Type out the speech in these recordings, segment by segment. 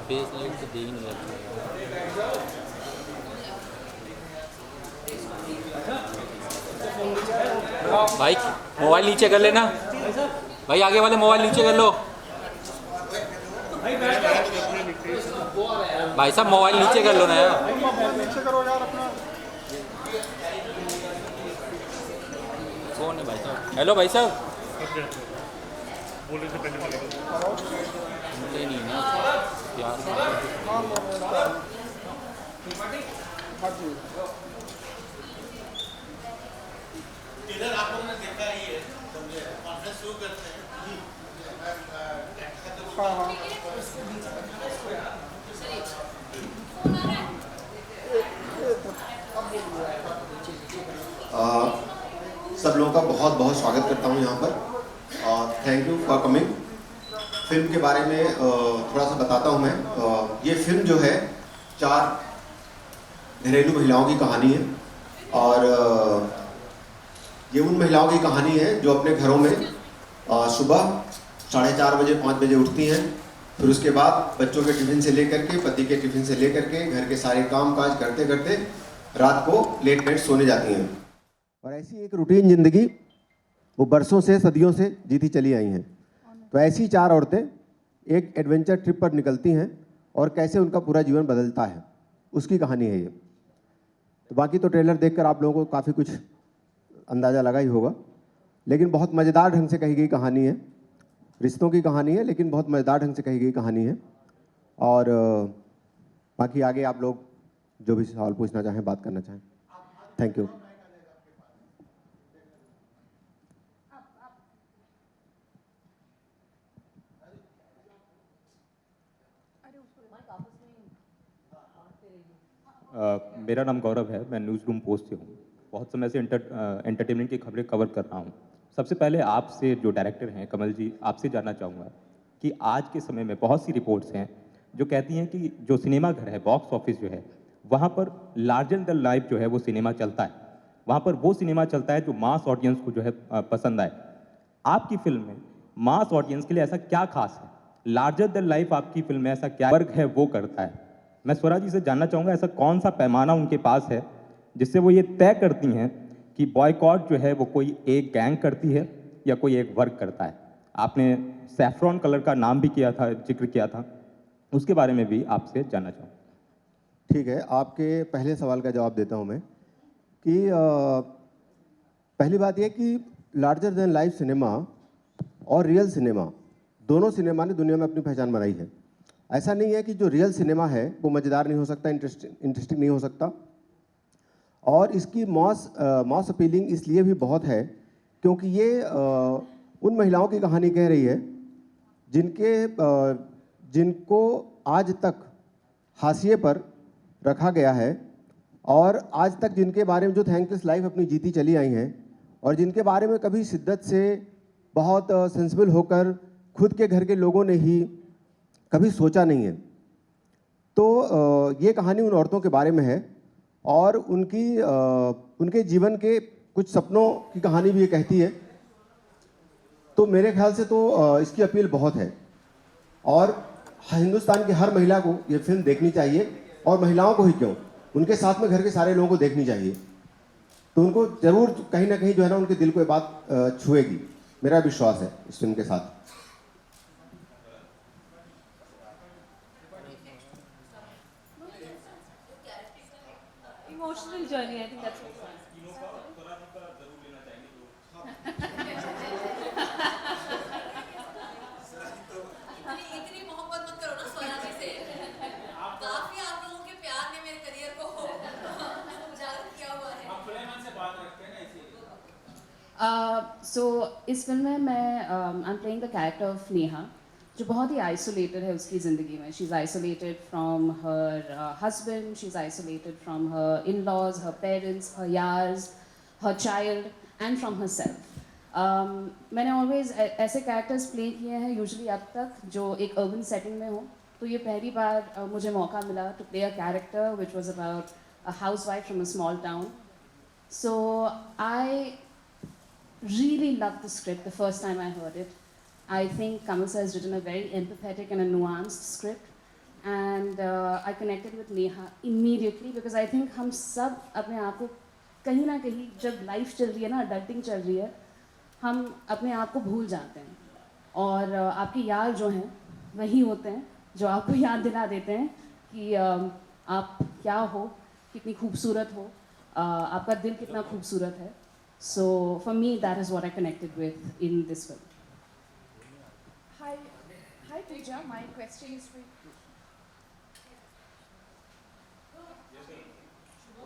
Face light तो दे ही नहीं रहा। भाई मोबाइल नीचे कर लेना। भाई आगे वाले मोबाइल नीचे कर लो। भाई साहब मोबाइल नीचे कर लो ना यार। नीचे करो यार अपना। कौन है भाई साहब? हेलो भाई साहब। बोलने से पहले बोलेगा। सुनते नहीं ना प्यार से। हाँ जी। इधर आप लोगों ने देखा ही है, समझे? कॉन्फ्रेंस शुरू करते हैं। हाँ हाँ। सब लोगों का बहुत बहुत स्वागत करता हूँ यहाँ पर। Thank you for coming. Film के बारे में थोड़ा सा बताता हूँ मैं। ये फिल्म जो है 4 घरेलू महिलाओं की कहानी है और ये उन महिलाओं की कहानी है जो अपने घरों में सुबह 4:30 बजे 5 बजे उठती हैं, फिर उसके बाद बच्चों के टिफ़िन से लेकर के, पति के टिफ़िन से लेकर के, घर के सारे काम काज करते करते रात को लेट नाइट सोने जाती हैं। और ऐसी एक रूटीन ज़िंदगी वो बरसों से, सदियों से जीती चली आई हैं। तो ऐसी 4 औरतें एक एडवेंचर ट्रिप पर निकलती हैं और कैसे उनका पूरा जीवन बदलता है, उसकी कहानी है ये। तो बाकी तो ट्रेलर देखकर आप लोगों को काफ़ी कुछ अंदाज़ा लगा ही होगा, लेकिन बहुत मज़ेदार ढंग से कही गई कहानी है। रिश्तों की कहानी है, लेकिन बहुत मज़ेदार ढंग से कही गई कहानी है। और बाकी आगे आप लोग जो भी सवाल पूछना चाहें, बात करना चाहें। Thank you. मेरा नाम गौरव है, मैं न्यूज़ रूम पोस्ट से हूँ। बहुत समय से एंटरटेनमेंट की खबरें कवर कर रहा हूँ। सबसे पहले आपसे, जो डायरेक्टर हैं कमल जी, आपसे जानना चाहूँगा कि आज के समय में बहुत सी रिपोर्ट्स हैं जो कहती हैं कि जो सिनेमा घर है, बॉक्स ऑफिस जो है, वहाँ पर लार्जर देन लाइफ जो है वो सिनेमा चलता है। वहाँ पर वो सिनेमा चलता है जो मास ऑडियंस को जो है पसंद आए। आपकी फिल्म में मास ऑडियंस के लिए ऐसा क्या खास है? लार्जर देन लाइफ आपकी फिल्म में ऐसा क्या वर्क है वो करता है? मैं स्वरा जी से जानना चाहूँगा, ऐसा कौन सा पैमाना उनके पास है जिससे वो ये तय करती हैं कि बॉयकॉट जो है वो कोई एक गैंग करती है या कोई एक वर्ग करता है? आपने सैफ्रॉन कलर का नाम भी किया था, जिक्र किया था, उसके बारे में भी आपसे जानना चाहूँगा। ठीक है, आपके पहले सवाल का जवाब देता हूँ मैं कि पहली बात यह कि लार्जर देन लाइफ सिनेमा और रियल सिनेमा, दोनों सिनेमा ने दुनिया में अपनी पहचान बनाई है। ऐसा नहीं है कि जो रियल सिनेमा है वो मज़ेदार नहीं हो सकता, इंटरेस्टिंग नहीं हो सकता। और इसकी मॉस अपीलिंग इसलिए भी बहुत है क्योंकि ये उन महिलाओं की कहानी कह रही है जिनको आज तक हाशिए पर रखा गया है और आज तक जिनके बारे में जो थैंकलेस लाइफ अपनी जीती चली आई हैं और जिनके बारे में कभी शिद्दत से बहुत सेंसिबल होकर खुद के घर के लोगों ने ही कभी सोचा नहीं है। तो ये कहानी उन औरतों के बारे में है और उनके जीवन के कुछ सपनों की कहानी भी ये कहती है। तो मेरे ख्याल से तो इसकी अपील बहुत है और हिंदुस्तान की हर महिला को ये फिल्म देखनी चाहिए, और महिलाओं को ही क्यों, उनके साथ में घर के सारे लोगों को देखनी चाहिए। तो उनको जरूर कहीं ना कहीं जो है ना उनके दिल को ये बात छुएगी, मेरा विश्वास है इस फिल्म के साथ। Emotional journey, I think that's what इतनी मोहब्बत मत करो ना स्वराजी से। काफी आप लोगों के प्यार ने मेरे करियर को उजागर किया हुआ है। आप खुले मन से बात रखते हैं ना, इसीलिए। So इस फिल्म में मैं I'm playing the character of Neha, जो बहुत ही आइसोलेटेड है उसकी ज़िंदगी में। She is isolated from her husband, she is isolated from her in-laws, her parents, her years, her child and from her self. मैंने ऑलवेज ऐसे कैरेक्टर्स प्ले किए हैं यूजुअली अब तक जो एक अर्बन सेटिंग में हो, तो ये पहली बार मुझे मौका मिला to play a character which was about a housewife from a small town. So I really loved the script the first time I heard it. I think Kamal sir has written a very empathetic and a nuanced script. And I connected with Neha immediately because I think हम सब अपने आप को कहीं ना कहीं, जब life चल रही है ना, अडल्टिंग चल रही है, हम अपने आप को भूल जाते हैं और आपके यार जो हैं वही होते हैं जो आपको याद दिला देते हैं कि आप क्या हो, कितनी खूबसूरत हो, आपका दिल कितना खूबसूरत है. So for me that is what I connected with in this film. Hi Pooja, my question is for you.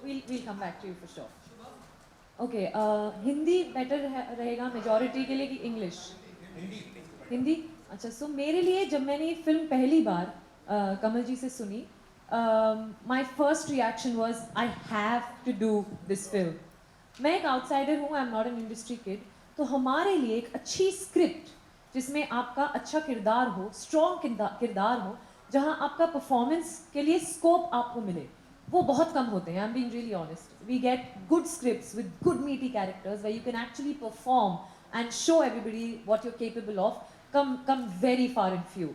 We'll come back to you for sure. Okay, Hindi better रहेगा मेजॉरिटी के लिए कि इंग्लिश? हिंदी. अच्छा, सो मेरे लिए जब मैंने ये फिल्म पहली बार कमल जी से सुनी, my first reaction was I have to do this film. मैं एक आउटसाइडर हूँ, I am not an industry kid, तो हमारे लिए एक अच्छी स्क्रिप्ट जिसमें आपका अच्छा किरदार हो, स्ट्रॉन्ग किरदार हो, जहाँ आपका परफॉर्मेंस के लिए स्कोप आपको मिले, वो बहुत कम होते हैं. I am being really honest. We get good scripts with good meaty characters where you can actually perform and show everybody what you are capable of, come very far and few.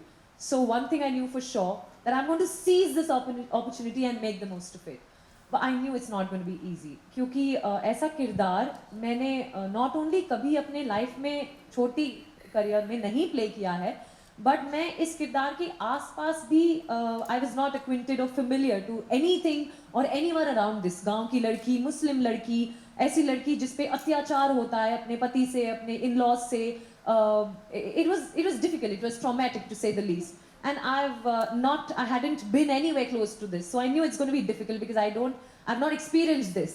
So one thing I knew for sure, that I'm going to seize this opportunity and make the most of it. But I knew it's not going to be easy. क्योंकि ऐसा किरदार मैंने not only कभी अपने life में छोटी career में नहीं प्ले किया है, बट मैं इस किरदार के आसपास भी आई वॉज नॉट एक्विंटेड और फेमिलियर टू एनीथिंग और एनीवन अराउंड दिस. गांव की लड़की, मुस्लिम लड़की, ऐसी लड़की जिस पे अत्याचार होता है अपने पति से, अपने इन लॉज से. It was difficult, it was traumatic to say the least, and I hadn't been anywhere close to this, so I knew it's going to be difficult because I've not experienced this.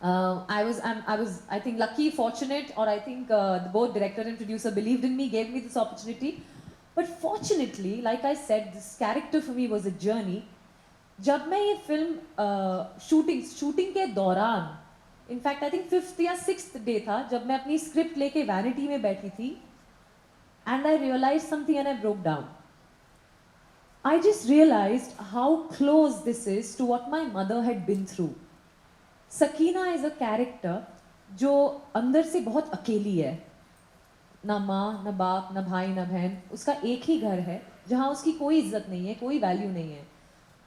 I was I think lucky, fortunate, or I think both director and producer believed in me, gave me this opportunity. But fortunately, like I said, this character for me was a journey. जब मैं ये film shooting के दौरान, in fact I think 5th या 6th day था, जब मैं अपनी स्क्रिप्ट लेके वैनिटी में बैठी थी, and I realize something and I broke down. I just realized how close this is to what my mother had been through. Sakina is a character जो अंदर से बहुत अकेली है. ना माँ, ना बाप, ना भाई, ना बहन. उसका एक ही घर है जहाँ उसकी कोई इज्जत नहीं है, कोई वैल्यू नहीं है.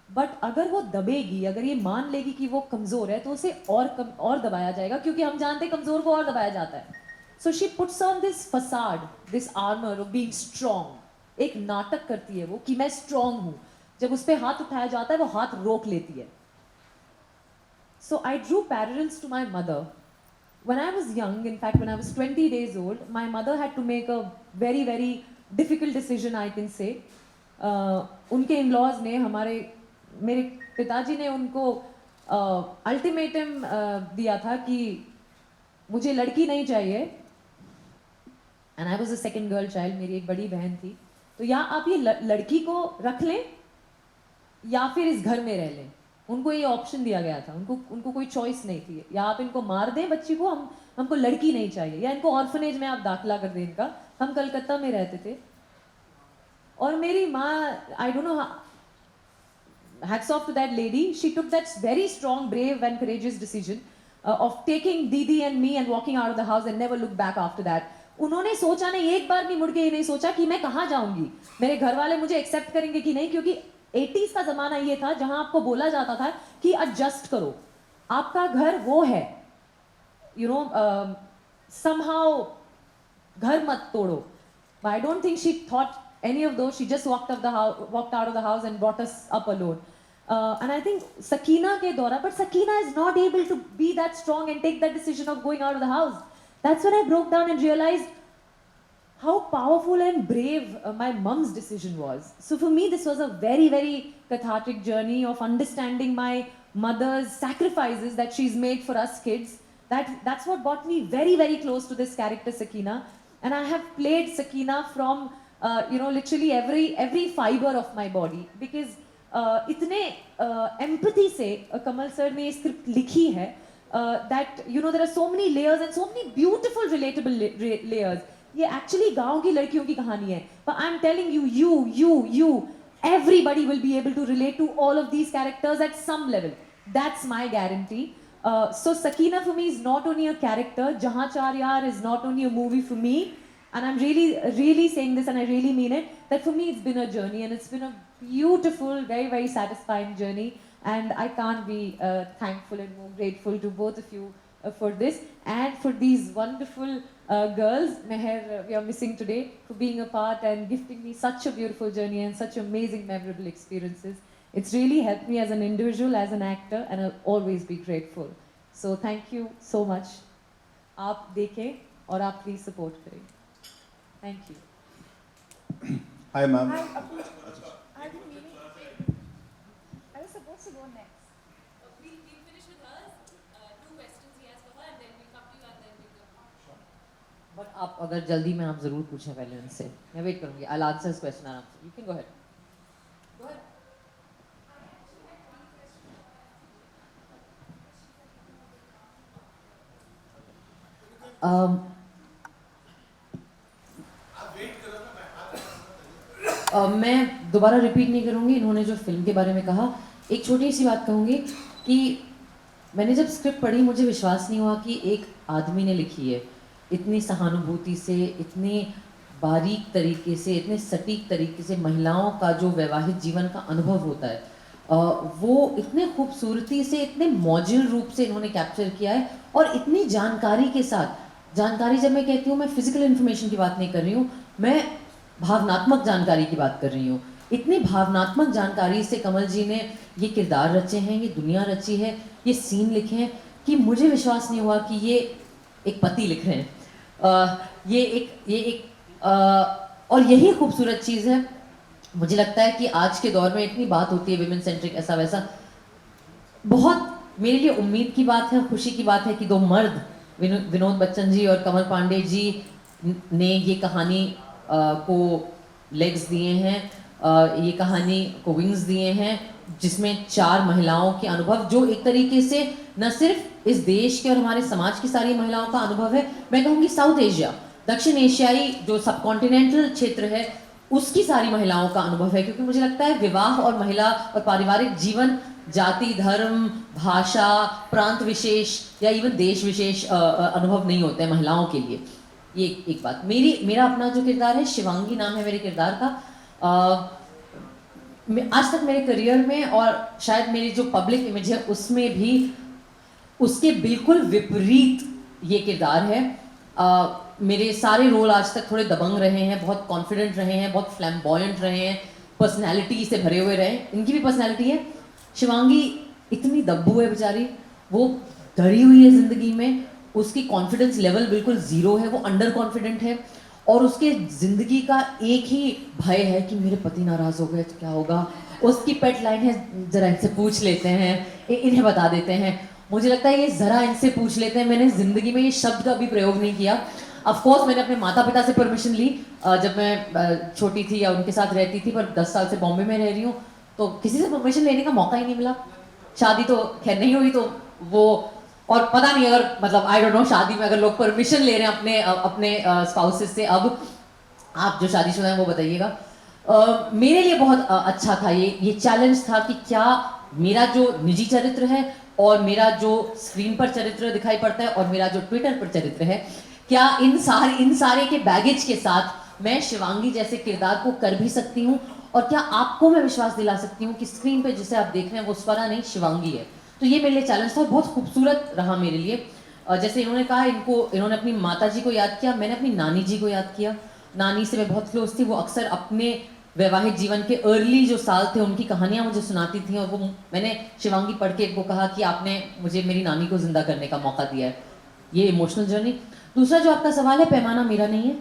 बट अगर वो दबेगी, अगर ये मान लेगी कि वो कमज़ोर है, तो उसे और दबाया जाएगा, क्योंकि हम जानते हैं कमज़ोर को और दबाया जाता है. So she puts on this facade, this armour of being strong. एक नाटक करती है वो कि मैं स्ट्रॉन्ग हूँ. जब उस पर हाथ उठाया जाता है, वो हाथ रोक लेती है. So I drew parallels to my mother. When I was young, in fact, when I was 20 days old, my mother had to make a very, very difficult decision, I can say. उनके in-laws ने मेरे पिताजी ने उनको ultimatum दिया था कि मुझे लड़की नहीं चाहिए. And I was a second girl child, मेरी एक बड़ी बहन थी. तो या आप ये लड़की को रख लें या फिर इस घर में रह लें. उनको ये ऑप्शन दिया गया था, उनको कोई चॉइस नहीं थी. या आप इनको मार दें बच्ची को, हमको लड़की नहीं चाहिए, या इनको ऑर्फनेज में आप दाखिला कर दें इनका. हम कलकत्ता में रहते थे और मेरी माँ, I don't know, hats off to that lady, she took that very strong, brave and courageous decision of taking Didi and me and walking out of the house and never look back after that. उन्होंने सोचा नहीं, एक बार भी मुड़ के ये नहीं सोचा कि मैं कहाँ जाऊंगी, मेरे घर वाले मुझे एक्सेप्ट करेंगे कि नहीं. क्योंकि 80s का जमाना ये था जहां आपको बोला जाता था कि एडजस्ट करो, आपका घर वो है, यू नो, somehow घर मत तोड़ो. But I don't think she thought any of those. She just walked out of the house and brought us up alone. And I think Sakina ke dora, but Sakina is not able to be that strong and take that decision of going out of the house. That's when I broke down and realized how powerful and brave my mom's decision was. So for me, this was a very, very cathartic journey of understanding my mother's sacrifices that she's made for us kids. That's what brought me very, very close to this character Sakina. And I have played Sakina from literally every fiber of my body, because इतने empathy से कमल sir ने ये script लिखी है that there are so many layers and so many beautiful relatable layers. ये actually गांव की लड़कियों की कहानी है, but I'm telling you, everybody will be able to relate to all of these characters at some level. That's my guarantee. So Sakina for me is not only a character, Jahan Char Yaar is not only a movie for me. And I'm really, really saying this, and I really mean it, that for me it's been a journey, and it's been a beautiful, very, very satisfying journey. And I can't be thankful and more grateful to both of you for this and for these wonderful girls, Meher, we are missing today, for being a part and gifting me such a beautiful journey and such amazing, memorable experiences. It's really helped me as an individual, as an actor, and I'll always be grateful. So thank you so much. आप देखें और आप please support करें. Thank you. Hi, ma'am. I've been meaning. I was supposed to go next. We'll finish with hers. 2 questions he has for her, and then we'll come to you, and then we'll come. But आप अगर जल्दी में आप जरूर पूछें पहले उनसे. मैं वेट करूंगी. I'll answer this question आराम से. You can go ahead. Go ahead. मैं दोबारा रिपीट नहीं करूंगी इन्होंने जो फिल्म के बारे में कहा. एक छोटी सी बात कहूंगी कि मैंने जब स्क्रिप्ट पढ़ी मुझे विश्वास नहीं हुआ कि एक आदमी ने लिखी है इतनी सहानुभूति से, इतने बारीक तरीके से, इतने सटीक तरीके से. महिलाओं का जो वैवाहिक जीवन का अनुभव होता है वो इतने खूबसूरती से, इतने मॉड्यूल रूप से इन्होंने कैप्चर किया है और इतनी जानकारी के साथ. जानकारी जब मैं कहती हूँ मैं फिजिकल इन्फॉर्मेशन की बात नहीं कर रही हूँ, मैं भावनात्मक जानकारी की बात कर रही हूँ. इतनी भावनात्मक जानकारी से कमल जी ने ये किरदार रचे हैं, ये दुनिया रची है, ये सीन लिखे हैं कि मुझे विश्वास नहीं हुआ कि ये एक पति लिख रहे हैं. और यही खूबसूरत चीज़ है. मुझे लगता है कि आज के दौर में इतनी बात होती है विमेन सेंट्रिक ऐसा वैसा. बहुत मेरे लिए उम्मीद की बात है, खुशी की बात है कि 2 मर्द विनोद बच्चन जी और कमल पांडे जी ने ये कहानी को लेग्स दिए हैं, ये कहानी को विंग्स दिए हैं, जिसमें 4 महिलाओं के अनुभव जो एक तरीके से न सिर्फ इस देश के और हमारे समाज की सारी महिलाओं का अनुभव है, मैं कहूँगी साउथ एशिया, दक्षिण एशियाई जो सब कॉन्टिनेंटल क्षेत्र है उसकी सारी महिलाओं का अनुभव है. क्योंकि मुझे लगता है विवाह और महिला और पारिवारिक जीवन जाति, धर्म, भाषा, प्रांत विशेष या इवन देश विशेष अनुभव नहीं होते हैं महिलाओं के लिए. ये एक बात. मेरा अपना जो किरदार है, शिवांगी नाम है मेरे किरदार का. आज तक मेरे करियर में और शायद मेरी जो पब्लिक इमेज है उसमें भी उसके बिल्कुल विपरीत ये किरदार है. मेरे सारे रोल आज तक थोड़े दबंग रहे हैं, बहुत कॉन्फिडेंट रहे हैं, बहुत फ्लैम्बॉयंट रहे हैं, पर्सनैलिटी से भरे हुए रहे. इनकी भी पर्सनैलिटी है. शिवांगी इतनी दब्बू है बेचारी, वो डरी हुई है ज़िंदगी में, उसकी कॉन्फिडेंस लेवल बिल्कुल ज़ीरो है, वो अंडर कॉन्फिडेंट है और उसके ज़िंदगी का एक ही भय है कि मेरे पति नाराज़ हो गए तो क्या होगा. उसकी पेट लाइन है, ज़रा इनसे पूछ लेते हैं, इन्हें बता देते हैं. मुझे लगता है ये ज़रा इनसे पूछ लेते हैं. मैंने ज़िंदगी में ये शब्द का भी प्रयोग नहीं किया. ऑफ कोर्स मैंने अपने माता पिता से परमिशन ली जब मैं छोटी थी या उनके साथ रहती थी, पर 10 साल से बॉम्बे में रह रही हूँ तो किसी से परमिशन लेने का मौका ही नहीं मिला. शादी तो खैर नहीं हुई तो वो, और पता नहीं अगर मतलब आई डोंट नो शादी में अगर लोग परमिशन ले रहे हैं अपने स्पाउसेस से. अब आप जो शादीशुदा हैं वो बताइएगा. मेरे लिए बहुत अच्छा था ये चैलेंज था कि क्या मेरा जो निजी चरित्र है और मेरा जो स्क्रीन पर चरित्र दिखाई पड़ता है और मेरा जो ट्विटर पर चरित्र है, क्या इन सारे के बैगेज के साथ मैं शिवांगी जैसे किरदार को कर भी सकती हूँ और क्या आपको मैं विश्वास दिला सकती हूँ कि स्क्रीन पे जिसे आप देख रहे हैं वो स्वरा नहीं शिवांगी है. तो ये मेरे लिए चैलेंज था और बहुत खूबसूरत रहा मेरे लिए. जैसे इन्होंने कहा इन्होंने अपनी माता जी को याद किया, मैंने अपनी नानी जी को याद किया. नानी से मैं बहुत क्लोज थी. वो अक्सर अपने वैवाहिक जीवन के अर्ली जो साल थे उनकी कहानियाँ मुझे सुनाती थी और वो मैंने शिवांगी पढ़ के इनको कहा कि आपने मुझे मेरी नानी को जिंदा करने का मौका दिया है. ये इमोशनल जर्नी. दूसरा जो आपका सवाल है, पैमाना मेरा नहीं है.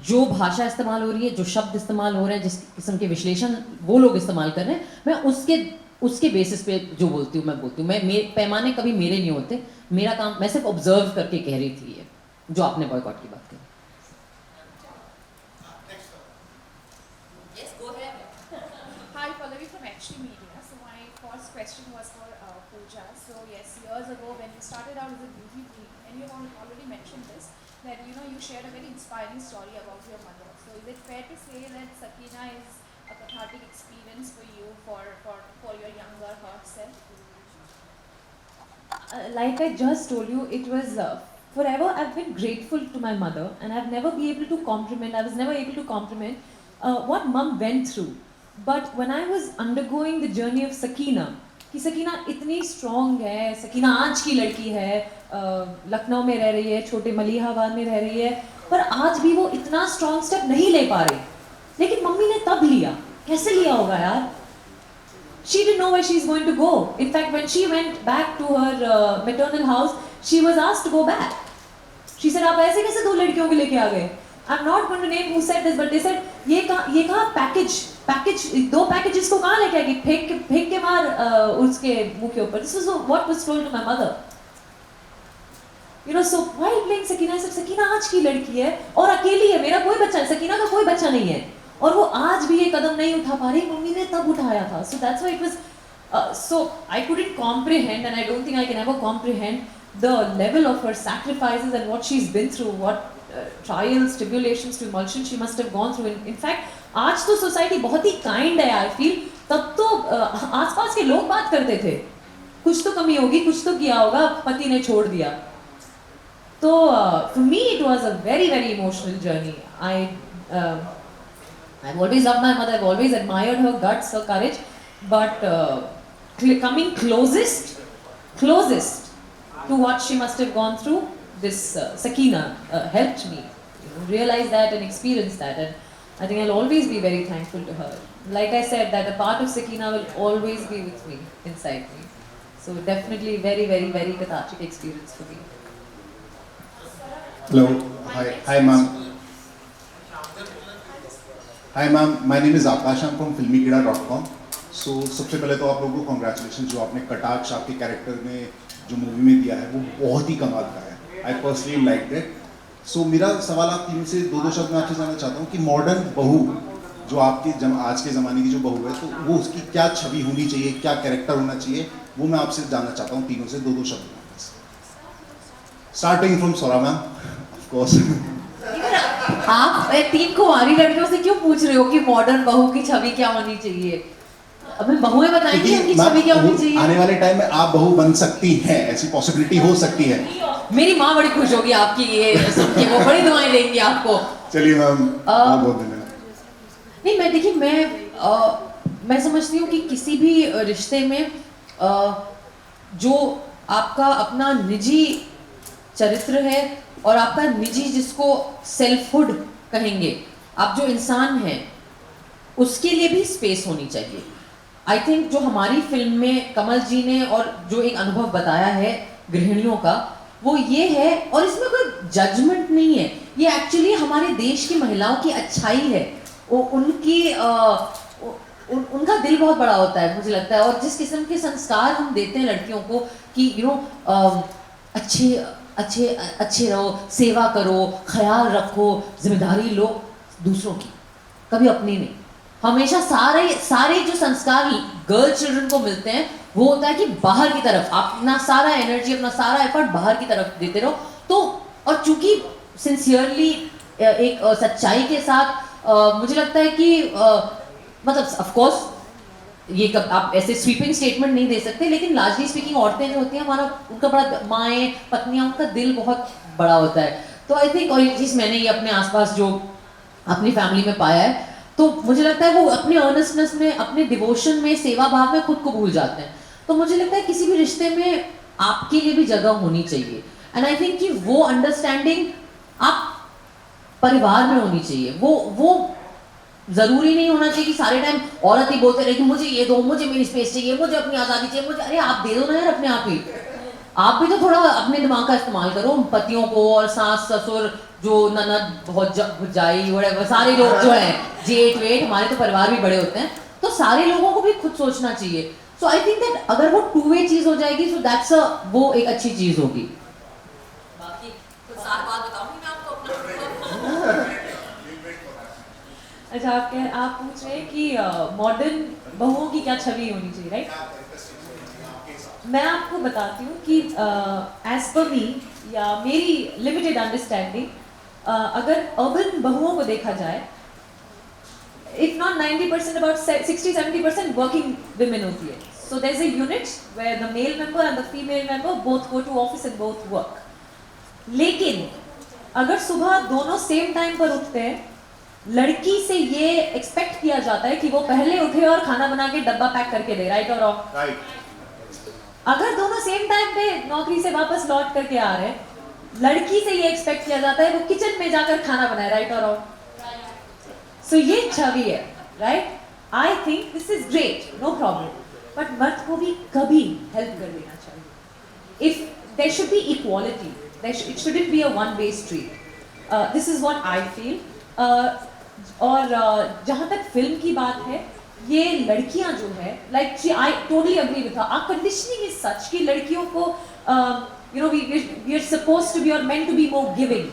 जो भाषा इस्तेमाल हो रही है, जो शब्द इस्तेमाल हो रहे हैं, जिस किस्म के विश्लेषण वो लोग इस्तेमाल कर रहे हैं, मैं उसके बेसिस पे जो बोलती हूँ मैं बोलती हूँ. पैमाने कभी मेरे नहीं होते. मेरा काम, मैं सिर्फ ऑब्जर्व करके कह रही थी ये जो आपने बॉयकॉट की बात की. Yes, go ahead. Hi, Pallavi from HT Media. So my first question was for Pooja. So yes, years ago when you started out as a beauty queen, and you already mentioned this, that you shared a very inspiring story about your mother. So is it fair to say that Sakina is a cathartic experience for you for your younger self? Like I just told you, it was forever. I've been grateful to my mother, and I've never been able to compliment. I was never able to compliment what mom went through. But when I was undergoing the journey of Sakina, कि सकीना इतनी strong है, सकीना आज की लड़की है, लखनऊ में रह रही है, छोटे मलिहाबाद में रह रही है, पर आज भी वो इतना स्ट्रॉन्ग स्टेप नहीं ले पा रही, लेकिन मम्मी ने तब लिया। कैसे लिया होगा यार? She didn't know where she's going to go. In fact, when she went back to her maternal house, she was asked to go back. She said, आप ऐसे कैसे दो लड़कियों को लेके आ गए? I'm not going to name who said this, but they said, ये कहाँ पैकेज दो पैकेजेस को कहाँ लेके आएगी? फेंक के मार उसके मुंह के ऊपर. This was what was told to my mother. You know, so while playing Sakina, I said, Sakina आज की लड़की है और अकेली है, मेरा कोई बच्चा नहीं, सकीना का कोई बच्चा नहीं है, और वो आज भी ये कदम नहीं उठा पा रही, मम्मी ने तब उठाया था. So that's why it was, so I couldn't comprehend, and I don't think I can ever comprehend the level of her sacrifices and what she's been through, what trials, tribulations to emulsion she must have gone through. In fact, आज तो society बहुत ही kind है, I feel. तब तो आसपास के लोग बात करते थे, कुछ तो कमी होगी, कुछ तो किया होगा, पति ने छोड़ दिया. तो for me it was a very very emotional journey. I've always loved my mother, I've always admired her guts, her courage, but coming closest to what she must have gone through, this Sakina helped me realize that and experience that, and I think I'll always be very thankful to her. Like I said, that a part of Sakina will always be with me, inside me. So definitely very very very cathartic experience for me. Hello. Hi ma'am. Hi ma'am, my name is Akash. I'm from filmykida.com. So सबसे पहले तो आप लोगों को congratulations, जो आपने कटाक्ष आपके कैरेक्टर में जो मूवी में दिया है वो बहुत ही कमाल का है. I personally liked it. So मेरा सवाल आप तीनों से दो शब्द में आपसे जानना चाहता हूँ कि मॉडर्न बहू जो आपकी आज के ज़माने की जो बहू है, तो वो उसकी क्या छवि होनी चाहिए, क्या कैरेक्टर होना चाहिए, वो मैं आपसे जानना चाहता हूँ तीनों से दो शब्द में. Starting from Sora ma'am, of course. आप 3 कुंवारी लड़कियों से क्यों पूछ रहे हो कि मॉडर्न बहू की छवि क्या होनी चाहिए? हमें बहुएं बताएंगी उनकी छवि क्या होनी चाहिए. आने वाले टाइम में आप बहू बन सकती हैं, ऐसी पॉसिबिलिटी हो सकती है. मेरी माँ बड़ी खुश होगी आपकी ये सुन के, वो बड़ी दुआएं देंगी आपको. चलिए मैम, आप बोल देना. नहीं, मैं देखिए, मैं समझती हूँ कि किसी भी रिश्ते में जो आपका अपना निजी चरित्र है और आपका निजी, जिसको सेल्फहुड कहेंगे, आप जो इंसान हैं, उसके लिए भी स्पेस होनी चाहिए. आई थिंक जो हमारी फिल्म में कमल जी ने और जो एक अनुभव बताया है गृहिणियों का, वो ये है, और इसमें कोई जजमेंट नहीं है, ये एक्चुअली हमारे देश की महिलाओं की अच्छाई है. उनका दिल बहुत बड़ा होता है, मुझे लगता है, और जिस किस्म के संस्कार हम देते हैं लड़कियों को कि अच्छे रहो, सेवा करो, ख्याल रखो, जिम्मेदारी लो दूसरों की, कभी अपनी नहीं. हमेशा सारे जो संस्कार गर्ल चिल्ड्रन को मिलते हैं वो होता है कि बाहर की तरफ अपना सारा एनर्जी, अपना सारा एफर्ट बाहर की तरफ देते रहो. तो और चूंकि सिंसियरली एक सच्चाई के साथ मुझे लगता है कि मतलब ऑफ कोर्स ये कब आप ऐसे स्वीपिंग स्टेटमेंट नहीं दे सकते, लेकिन लार्जली स्पीकिंग औरतें जो होती हैं, हमारा उनका बड़ा, माएँ पत्नियाँ, उनका दिल बहुत बड़ा होता है. तो आई थिंक, और ये चीज़ मैंने ये अपने आसपास जो अपनी फैमिली में पाया है, तो मुझे लगता है वो अपने अर्नेस्टनेस में, अपने डिवोशन में, सेवा भाव में खुद को भूल जाते हैं. तो मुझे लगता है किसी भी रिश्ते में आपके लिए भी जगह होनी चाहिए. एंड आई थिंक कि वो अंडरस्टैंडिंग आप परिवार में होनी चाहिए. वो जरूरी नहीं होना चाहिए कि सारे टाइम औरत ही बोलते रहे कि मुझे ये दो, मुझे मेरी स्पेस चाहिए, मुझे अपनी आज़ादी चाहिए, मुझे. अरे आप दे दो ना यार अपने आप ही. आप भी तो थोड़ा अपने दिमाग का इस्तेमाल करो. पतियों को और सास ससुर, जो ननद, भौजाई, वगैरह सारे लोग जो हैं, जेठ वेठ, हमारे तो परिवार भी बड़े होते हैं, तो सारे लोगों को भी खुद सोचना चाहिए. सो आई थिंक दैट अगर वो टू वे चीज़ हो जाएगी, सो दैट्स वो एक अच्छी चीज़ होगी. बाकी कुछ सार बात बताऊंगी मैं आपको अपना. अच्छा, आप पूछ रहे हैं कि मॉडर्न बहुओं की क्या छवि होनी चाहिए, राइट? मैं आपको बताती हूँ कि एज पर मी, या मेरी लिमिटेड अंडरस्टैंडिंग, अगर अर्बन बहुओं को देखा जाए, इफ नॉट 90%, अबाउट 60-70% वर्किंग विमेन होती है. So there is a unit where the male member and the female member both go to office and both work. लेकिन अगर सुबह दोनों सेम टाइम पर उठते हैं लड़की से ये एक्सपेक्ट किया जाता है कि वो पहले उठे और खाना बना के डब्बा पैक करके दे, राइट और रॉन्ग? राइट। अगर दोनों सेम टाइम पे नौकरी से वापस लौट करके आ रहे हैं, लड़की से ये एक्सपेक्ट किया जाता है वो किचन में जाकर खाना बनाए, राइट और रॉन्ग? सो ये छवि है, right? I think this is great, no problem, but मर्द को भी कभी हेल्प कर देना चाहिए. If there should be equality, it shouldn't be a one way street. This is what I feel. और जहाँ तक फिल्म की बात है, ये लड़कियां जो है, like I totally agree with her, our conditioning is such कि लड़कियों को you know we are supposed to be or meant to be more giving,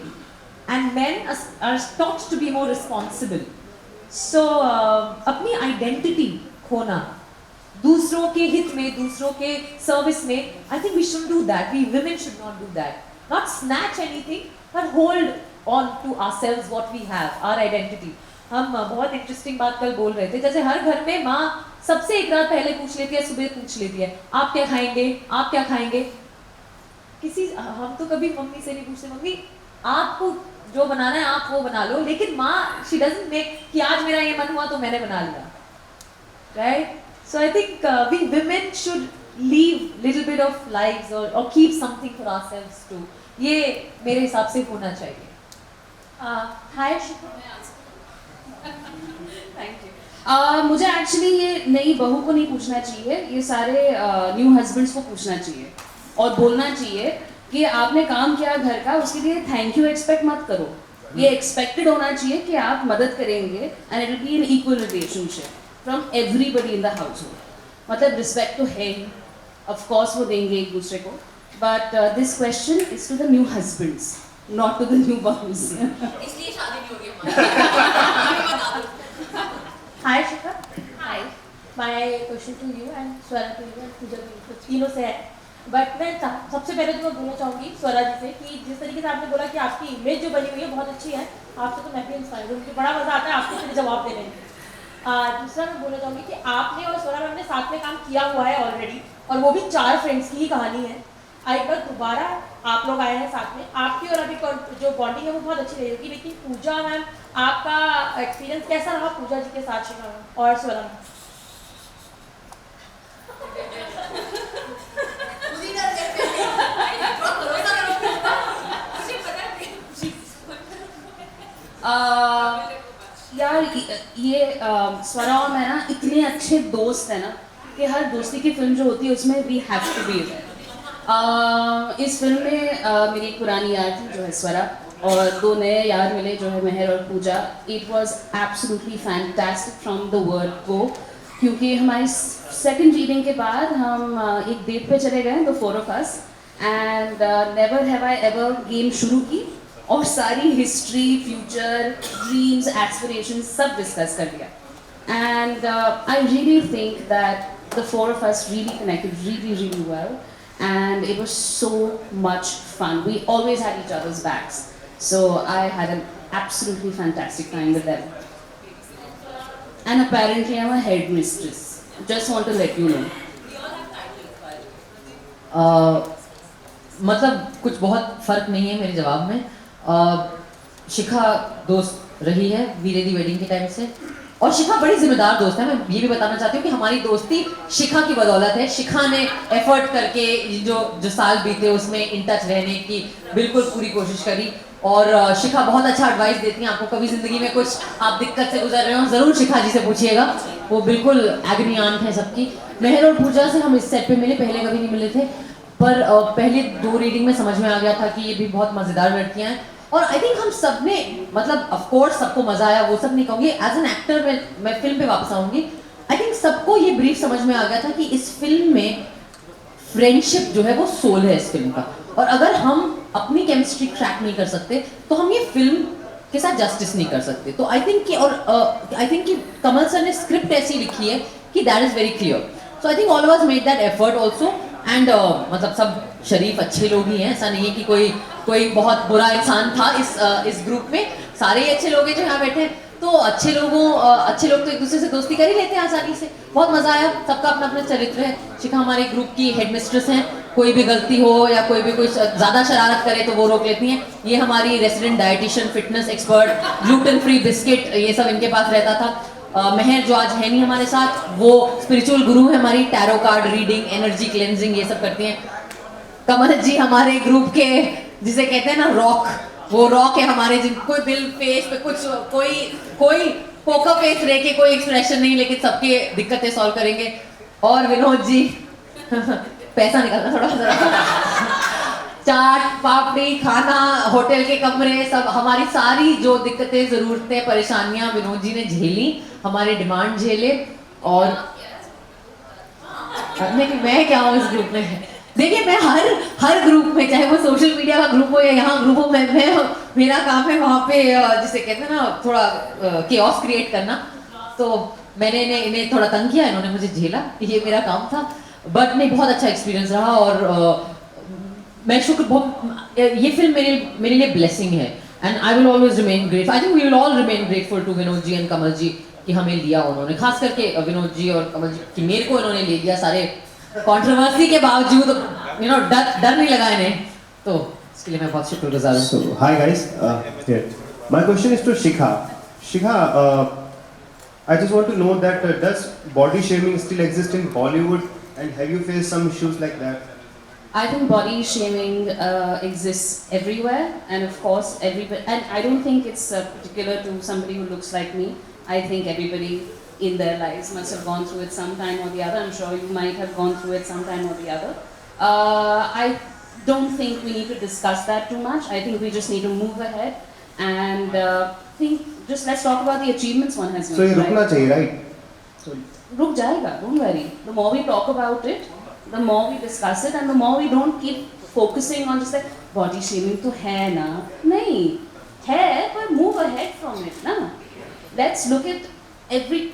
and men are taught to be more responsible. So अपनी identity खोना दूसरों के हित में, दूसरों के सर्विस में, I think we shouldn't do that. We women should not do that. Not snatch anything, but hold on to ourselves what we have, our identity. हम बहुत इंटरेस्टिंग बात कल बोल रहे थे, जैसे हर घर में माँ सबसे एक रात पहले पूछ लेती है, सुबह पूछ लेती है, आप क्या खाएंगे, आप क्या खाएंगे. हम तो कभी मम्मी से नहीं पूछते, मम्मी आपको जो बनाना है आप वो बना लो, लेकिन माँ शी डजंट मेक कि आज मेरा ये मन हुआ तो मैंने बना लिया, right? So I think we women should live little bit of lives और keep something for ourselves too. ये मेरे हिसाब से होना चाहिए. Hi thank you. मुझे एक्चुअली ये नई बहू को नहीं पूछना चाहिए, ये सारे न्यू हस्बैंड्स को पूछना चाहिए और बोलना चाहिए कि आपने काम किया घर का, उसके लिए थैंक यू एक्सपेक्ट मत करो. ये एक्सपेक्टेड होना चाहिए कि आप मदद करेंगे, and it will be an equal relationship from everybody in the household. मतलब रिस्पेक्ट तो है ही, ऑफ कोर्स वो देंगे एक दूसरे को, but this question is to the new husbands, not to the new बहूज. इसलिए शादी नहीं होगी हमारी. Hi Shikha. Hi. My question to you and Swara to you and Pooja to you, तीनों से है. बट मैं सबसे पहले तो मैं बोलना चाहूँगी स्वरा जी से कि जिस तरीके से आपने बोला कि आपकी इमेज जो बनी हुई है बहुत अच्छी है, आपसे तो मैं भी इंस्पायर हूँ, मुझे बड़ा मज़ा आता है आपके फिर जवाब देने में. दूसरा मैं बोलना चाहूँगी कि आपने और स्वरा मैम ने साथ में काम किया हुआ है ऑलरेडी, और वो भी 4 फ्रेंड्स की ही कहानी है. एक बार दोबारा आप लोग आए हैं साथ में, आपकी और अभी जो बॉन्डिंग है वो बहुत अच्छी रहेगी. लेकिन पूजा मैम, आपका एक्सपीरियंस कैसा रहा पूजा जी के साथ शिखा मैम और स्वरा मैम? यार ये स्वरा और मैं ना इतने अच्छे दोस्त हैं ना कि हर दोस्ती की फिल्म जो होती है उसमें we have to be there. इस फिल्म में मेरी एक पुरानी यार थी जो है स्वरा, और 2 नए यार मिले जो है मेहर और Pooja. It was absolutely fantastic from the word go, क्योंकि हमारी सेकंड रीडिंग के बाद हम एक डेट पे चले गए, the 4 of us, and never have I ever game शुरू की और सारी हिस्ट्री, फ्यूचर, ड्रीम्स, एस्पिरेशंस सब डिस्कस कर लिया. And I really think that the 4 of us really connected really well, and it was so much fun. We always had each other's backs, so I had an absolutely fantastic time with them. And apparently I'm a headmistress. Just want to let you know. मतलब कुछ बहुत फ़र्क नहीं है मेरे जवाब में. शिखा दोस्त रही है वीरे दी वेडिंग के टाइम से, और शिखा बड़ी जिम्मेदार दोस्त है. मैं ये भी बताना चाहती हूँ कि हमारी दोस्ती शिखा की बदौलत है. शिखा ने एफर्ट करके जो साल बीते उसमें इन टच रहने की बिल्कुल पूरी कोशिश करी, और शिखा बहुत अच्छा एडवाइस देती हैं. आपको कभी ज़िंदगी में कुछ आप दिक्कत से गुजर रहे हो, ज़रूर शिखा जी से पूछिएगा, वो बिल्कुल एग्नी आंट है सबकी. मेहर और पूजा से हम इस सेट पे मिले, पहले कभी नहीं मिले थे, पर पहले 2 रीडिंग में समझ में आ गया था कि ये भी बहुत मज़ेदार लड़कियाँ हैं. और आई थिंक हम सब ने, मतलब ऑफ कोर्स सबको मजा आया, वो सब नहीं कहूँगी. एज एन एक्टर मैं फिल्म पे वापस आऊँगी. आई थिंक सबको ये ब्रीफ समझ में आ गया था कि इस फिल्म में फ्रेंडशिप जो है वो सोल है इस फिल्म का, और अगर हम अपनी केमिस्ट्री क्रैक नहीं कर सकते तो हम ये फिल्म के साथ जस्टिस नहीं कर सकते. तो आई थिंक कि आई थिंक कि कमल सर ने स्क्रिप्ट ऐसी लिखी है कि that is very clear. So I think all of us made that effort also, and मतलब सब शरीफ अच्छे लोग ही हैं. ऐसा नहीं है कि कोई बहुत बुरा इंसान था इस ग्रुप में. सारे ही अच्छे लोग हैं जो यहाँ बैठे हैं. तो अच्छे लोग तो एक दूसरे से दोस्ती कर ही लेते हैं आसानी से. बहुत मज़ा आया. सबका अपना अपना चरित्र है. शिखा हमारे ग्रुप की हेड मिस्ट्रेस हैं, कोई भी गलती हो या कोई भी कोई ज़्यादा शरारत करे तो वो रोक लेती हैं। ये हमारी resident dietitian, fitness expert, gluten free biscuit, ये सब इनके पास रहता था। महर जो आज है नहीं हमारे साथ, वो स्पिरिचुअल गुरु है हमारी, tarot card reading, energy cleansing ये सब करती हैं। कमल जी हमारे ग्रुप के जिसे कहते हैं ना रॉक, वो रॉक है हमारे, जिनको दिल फेस पे कुछ कोई पोकर फेस रह के कोई एक्सप्रेशन नहीं, लेकिन सबके दिक्कतें सॉल्व करेंगे। और विनोद जी पैसा निकालना थोड़ा सा चाट पापड़ी, खाना, होटल के कमरे, सब हमारी सारी जो दिक्कतें, जरूरतें, परेशानियां विनोद जी ने झेली, हमारे डिमांड झेले। और मैं क्या हूँ इस ग्रुप में, देखिए मैं हर ग्रुप में, चाहे वो सोशल मीडिया का ग्रुप हो या यहाँ ग्रुप हो, मैं मेरा काम है वहाँ पे जिसे कहते हैं ना थोड़ा केओस क्रिएट करना। तो मैंने इन्हें थोड़ा तंग किया, इन्होंने मुझे झेला, ये मेरा काम था। बट नहीं, बहुत अच्छा एक्सपीरियंस रहा। और मैं ये फिल्म मेरे लिए ब्लेसिंग है, and I will always remain grateful. I think we will all remain grateful to Vinod ji and Kamal ji कि हमें लिया उन्होंने, खास करके विनोद जी और कमल जी कि मेरे को इन्होंने ले लिया, सारे कंट्रोवर्सी के बावजूद, डर नहीं लगा इन्हें, तो इसके लिए मैं बहुत शुक्रगुजार हूँ। So, hi guys, here. My question is to Shikha. Shikha, I just want to know that does body shaming still exist in Bollywood, and have you faced some issues like that? I think body shaming exists everywhere, and of course everybody, and I don't think it's particular to somebody who looks like me. I think everybody in their lives must have gone through it sometime or the other. I'm sure you might have gone through it sometime or the other. I don't think we need to discuss that too much. I think we just need to move ahead and let's talk about the achievements one has made. So ये रुकना चाहिए, right? रुक जाएगा, don't worry. The more we talk about it, the more we discuss it, and the more we don't keep focusing on just like body shaming तो है ना, नहीं है, but move ahead from it ना. Let's look at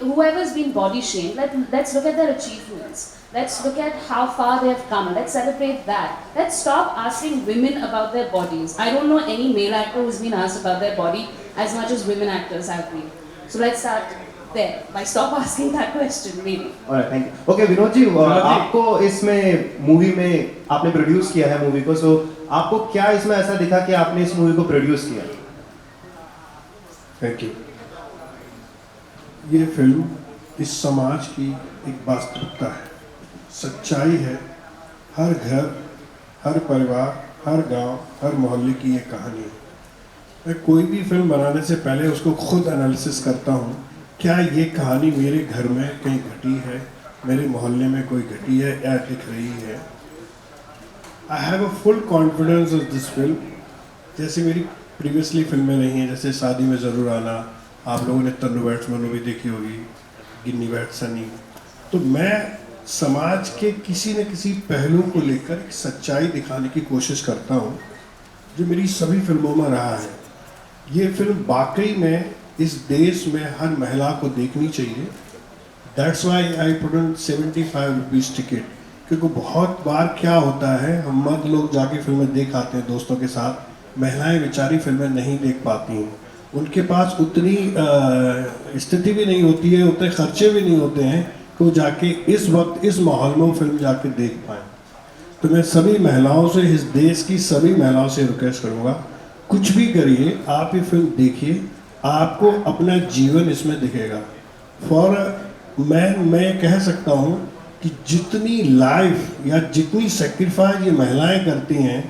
whoever's been body shamed. Let's look at their achievements. Let's look at how far they have come. Let's celebrate that. Let's stop asking women about their bodies. I don't know any male actor who's been asked about their body as much as women actors have been. So let's start there by stop asking that question, maybe. Alright, thank you. Okay, Vinod ji, आपको इसमें movie में आपने produce किया है movie को, so आपको क्या इसमें ऐसा दिखा कि आपने इस मूवी को प्रोड्यूस किया? Thank you. ये फिल्म इस समाज की एक वास्तविकता है, सच्चाई है। हर घर, हर परिवार, हर गांव, हर मोहल्ले की ये कहानी है। मैं कोई भी फिल्म बनाने से पहले उसको खुद एनालिसिस करता हूँ, क्या ये कहानी मेरे घर में कहीं घटी है, मेरे मोहल्ले में कोई घटी है या दिख रही है। I have a full confidence of this film. जैसे मेरी प्रीवियसली फिल्में रही हैं, जैसे शादी में ज़रूर आना, आप लोगों ने तन्नू बैठ मनु भी देखी होगी, गिन्नी बैठ सनी। तो मैं समाज के किसी न किसी पहलू को लेकर एक सच्चाई दिखाने की कोशिश करता हूँ, जो मेरी सभी फिल्मों में रहा है। ये फिल्म वाकई में इस देश में हर महिला को देखनी चाहिए। That's why I put on 75 rupees ticket, क्योंकि बहुत बार क्या होता है, हम मर्द लोग जाके फिल्में देख आते हैं दोस्तों के साथ, महिलाएं बेचारी फिल्में नहीं देख पाती हैं, उनके पास उतनी स्थिति भी नहीं होती है, उतने खर्चे भी नहीं होते हैं कि वो जाके इस वक्त इस माहौल में वो फिल्म जाके देख पाएँ। तो मैं सभी महिलाओं से, इस देश की सभी महिलाओं से रिक्वेस्ट करूँगा, कुछ भी करिए, आप ये फिल्म देखिए, आपको अपना जीवन इसमें दिखेगा। मैं कह सकता हूँ कि जितनी लाइफ या जितनी सेक्रीफाइस ये महिलाएं करती हैं,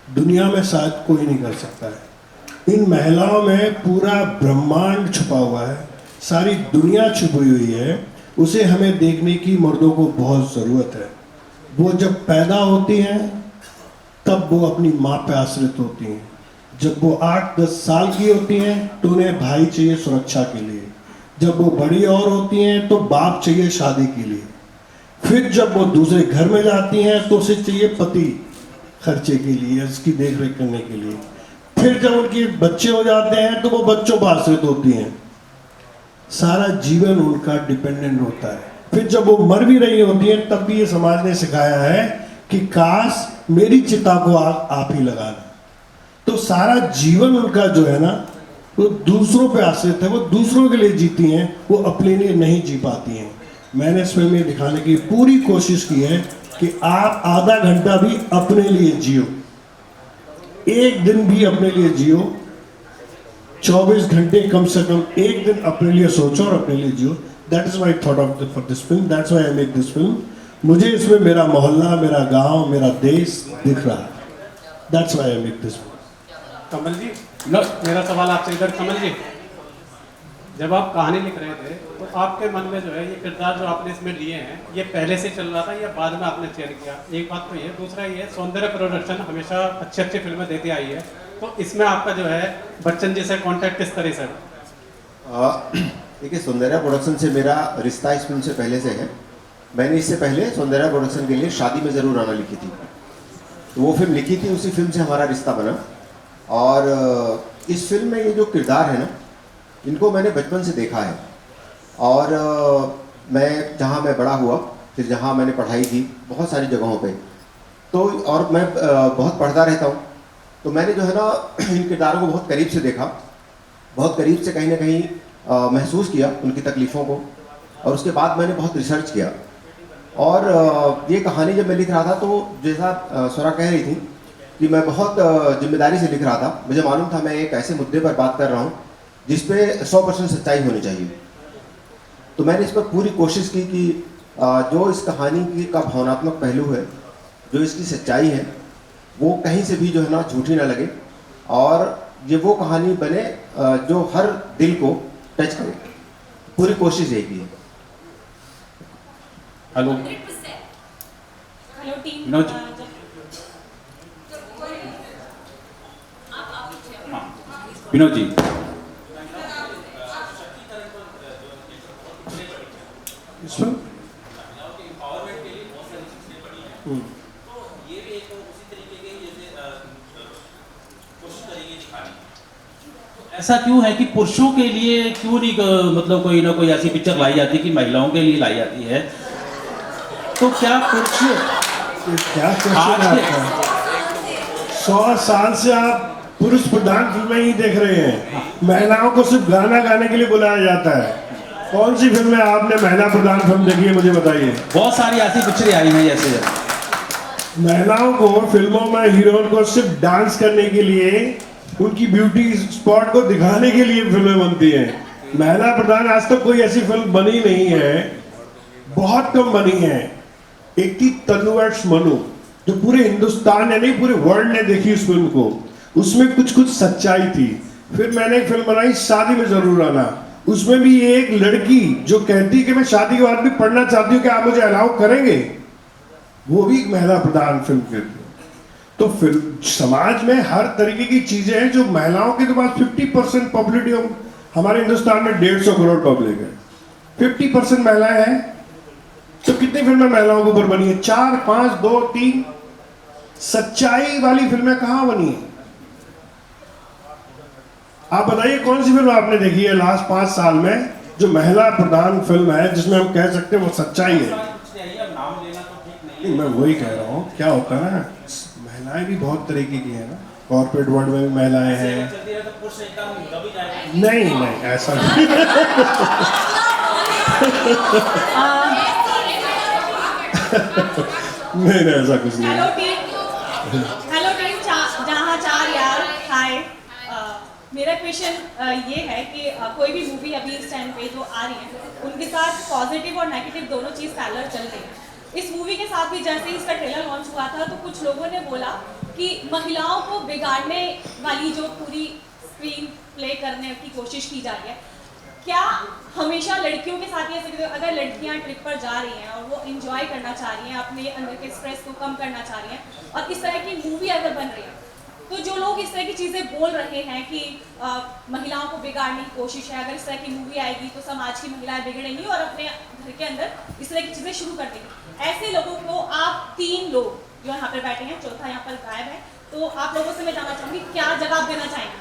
दुनिया में शायद कोई नहीं कर सकता है। इन महिलाओं में पूरा ब्रह्मांड छुपा हुआ है, सारी दुनिया छुपी हुई है, उसे हमें देखने की मर्दों को बहुत ज़रूरत है। वो जब पैदा होती हैं तब वो अपनी माँ पे आश्रित होती हैं, जब वो 8-10 साल की होती हैं तो उन्हें भाई चाहिए सुरक्षा के लिए, जब वो बड़ी और होती हैं तो बाप चाहिए शादी के लिए, फिर जब वो दूसरे घर में जाती हैं तो उसे चाहिए पति खर्चे के लिए, उसकी देख रेख करने के लिए, फिर जब उनके बच्चे हो जाते हैं तो वो बच्चों पर आश्रित होती हैं, सारा जीवन उनका डिपेंडेंट होता है। फिर जब वो मर भी रही होती हैं तब भी ये समाज ने सिखाया है कि काश मेरी चिता को आप ही लगाना। तो सारा जीवन उनका जो है ना, वो दूसरों पे आश्रित है, वो दूसरों के लिए जीती हैं, वो अपने लिए नहीं जी पाती हैं। मैंने इस फिल्म में दिखाने की पूरी कोशिश की है कि आप आधा घंटा भी अपने लिए जियो, एक दिन भी अपने लिए जियो, 24 घंटे कम से कम एक दिन अपने लिए सोचो और अपने लिए जियो। That is my thought of for this film, that's why I make this film. मुझे इसमें मेरा मोहल्ला, मेरा गांव, मेरा देश दिख रहा है, that's why I make this film. Kamal ji, मेरा सवाल आपसे इधर। कमल जी, जब आप कहानी लिख रहे थे तो आपके मन में जो है ये किरदार जो आपने इसमें लिए हैं, ये पहले से चल रहा था या बाद में आपने चयन किया? एक बात तो ये, दूसरा ये सौंदर्य प्रोडक्शन हमेशा अच्छी अच्छी फिल्में देती आई है, तो इसमें आपका जो है बच्चन जी से कॉन्टैक्ट किस तरह से? देखिए, सौंदर्य प्रोडक्शन से मेरा रिश्ता इस फिल्म से पहले से है। मैंने इससे पहले सौंदर्य प्रोडक्शन के लिए शादी में ज़रूर आना लिखी थी, तो वो फिल्म लिखी थी, उसी फिल्म से हमारा रिश्ता बना। और इस फिल्म में ये जो किरदार है ना, इनको मैंने बचपन से देखा है। और मैं जहाँ मैं बड़ा हुआ, फिर जहाँ मैंने पढ़ाई की, बहुत सारी जगहों पे, तो और मैं बहुत पढ़ता रहता हूँ, तो मैंने जो है ना इन किरदारों को बहुत करीब से देखा, बहुत करीब से कहीं ना कहीं महसूस किया उनकी तकलीफ़ों को। और उसके बाद मैंने बहुत रिसर्च किया। और ये कहानी जब मैं लिख रहा था, तो जैसा स्वरा कह रही थी कि मैं बहुत जिम्मेदारी से लिख रहा था। मुझे मालूम था मैं एक ऐसे मुद्दे पर बात कर रहा हूँ जिस पे 100% सच्चाई होनी चाहिए। तो मैंने इस पर पूरी कोशिश की कि जो इस कहानी की का भावनात्मक पहलू है, जो इसकी सच्चाई है, वो कहीं से भी जो है ना झूठी ना लगे, और ये वो कहानी बने जो हर दिल को टच करे। पूरी कोशिश यही की है। Hello hello team, Vinod, Vinod ji, ऐसा क्यों है कि पुरुषों के लिए क्यों नहीं मतलब कोई ना कोई ऐसी पिक्चर लाई जाती है कि महिलाओं के लिए लाई जाती है? तो क्या पुरुष क्या क्वेश्चन है आपका? 100 साल से आप पुरुष प्रधान फिल्में ही देख रहे हैं, महिलाओं को सिर्फ गाना गाने के लिए बुलाया जाता है। कौन सी फिल्म है आपने महिला प्रधान फिल्म देखी है, मुझे बताइए। बहुत सारी ऐसी पिक्चरें आई हैं जैसे महिलाओं को फिल्मों में हीरोइन को सिर्फ डांस करने के लिए, उनकी ब्यूटी स्पॉट को दिखाने के लिए फिल्में बनती हैं। महिला प्रधान आज तक कोई ऐसी फिल्म बनी नहीं है, बहुत कम बनी है। एक थी तनुवर्ष मनु, जो पूरे हिंदुस्तान ने नहीं पूरे वर्ल्ड ने देखी उस फिल्म को, उसमें कुछ कुछ सच्चाई थी। फिर मैंने एक फिल्म बनाई शादी में जरूर आना, उसमें भी एक लड़की जो कहती कि मैं शादी के बाद भी पढ़ना चाहती हूँ, क्या आप मुझे अलाउ करेंगे, वो भी एक महिला प्रधान फिल्म थी। तो फिल्म समाज में हर तरीके की चीजें हैं जो महिलाओं के पास 50% पॉपुलेटिव, हमारे हिंदुस्तान में 150 करोड़ पब्लिक है, 50% महिलाएं हैं, तो कितनी फिल्में महिलाओं के ऊपर बनी है? 4, 5, 2, 3। सच्चाई वाली फिल्में कहां बनी है? आप बताइए कौन सी फिल्म आपने देखी है लास्ट 5 साल में जो महिला प्रधान फिल्म है जिसमें हम कह सकते हैं वो सच्चाई है? मैं वही कह रहा हूँ, क्या होता है ना, महिलाएं भी बहुत तरीके की है ना, कॉर्पोरेट वर्ल्ड में भी महिलाएं हैं। नहीं नहीं ऐसा नहीं। नहीं ऐसा कुछ नहीं। हेलो टीम, जहाँ 4 यार, हाय। मेरा क्वेश्चन ये है कि कोई भी मूवी अभी इस टाइम पे जो आ रही है, उनके साथ पॉजिटिव और नेगेटिव दोनों चीज़ पैरेलल चल रही है। इस मूवी के साथ भी जैसे ही इसका ट्रेलर लॉन्च हुआ था, तो कुछ लोगों ने बोला कि महिलाओं को बिगाड़ने वाली जो पूरी स्क्रीन प्ले करने की कोशिश की जा रही है, क्या हमेशा लड़कियों के साथ ही ऐसे, अगर लड़कियां ट्रिप पर जा रही हैं और वो एंजॉय करना चाह रही हैं, अपने अंदर के स्ट्रेस को कम करना चाह रही हैं, और इस तरह की मूवी अगर बन रही है, तो जो लोग इस तरह की चीज़ें बोल रहे हैं कि महिलाओं को बिगाड़ने की कोशिश है, अगर इस तरह की मूवी आएगी तो समाज की महिलाएं बिगड़ेंगी और अपने घर के अंदर इस तरह की चीज़ें शुरू कर देंगी, ऐसे लोगों को आप 3 लोग जो यहाँ पर बैठे हैं, चौथा यहाँ पर गायब है, तो आप लोगों से मैं जानना चाहूँगी क्या जवाब देना चाहेंगे?